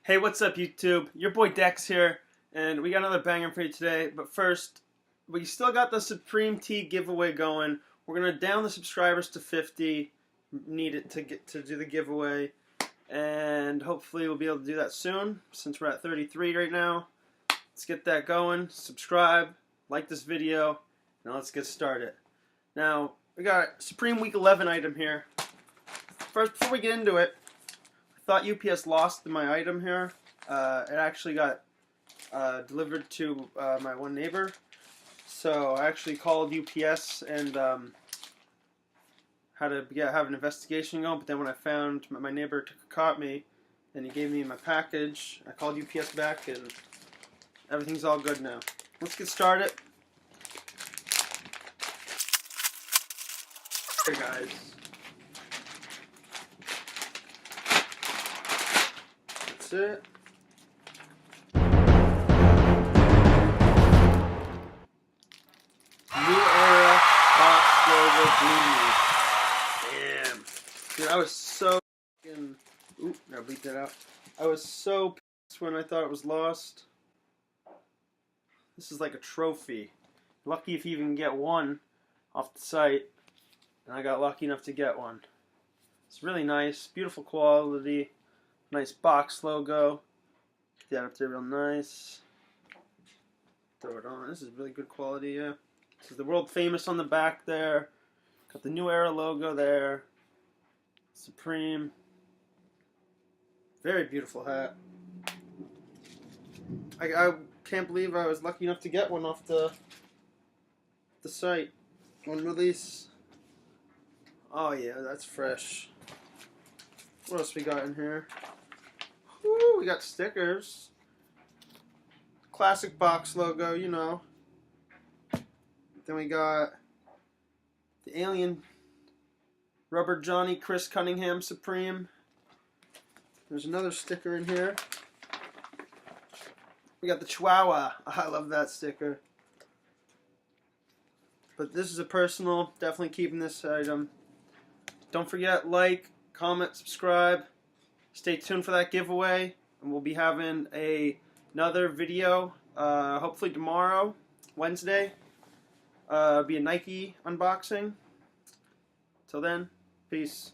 Hey, what's up, YouTube? Your boy Dex here, and we got another banger for you today. But first, we still got the Supreme Tea giveaway going. We're gonna down the subscribers to 50. Need it to get to do the giveaway, and hopefully we'll be able to do that soon. Since we're at 33 right now, let's get that going. Subscribe, like this video. Now let's get started. Now we got Supreme Week 11 item here. First, before we get into it, I thought UPS lost my item here. It actually got delivered to my one neighbor. So I actually called UPS and had to have an investigation going. But then when I found my neighbor caught me, and he gave me my package, I called UPS back, and everything's all good now. Let's get started. Hey guys. That's it. New era BOGO beanie. Damn. Dude, I was so fucking... Oop, gotta bleep that out. I was so pissed when I thought it was lost. This is like a trophy. Lucky if you even get one off the site. And I got lucky enough to get one. It's really nice. Beautiful quality. Nice box logo. Get that up there real nice. Throw it on. This is really good quality, yeah. This is the world famous on the back there. Got the New Era logo there. Supreme. Very beautiful hat. I can't believe I was lucky enough to get one off the site. One release. Oh yeah, that's fresh. What else we got in here? Woo, we got stickers. Classic box logo, you know. Then we got the Alien Rubber Johnny Chris Cunningham Supreme. There's another sticker in here. We got the Chihuahua. I love that sticker. But this is a personal. Definitely keeping this item. Don't forget, like, comment, subscribe. Stay tuned for that giveaway. And we'll be having another video, hopefully tomorrow, Wednesday. Be a Nike unboxing. Till then, peace.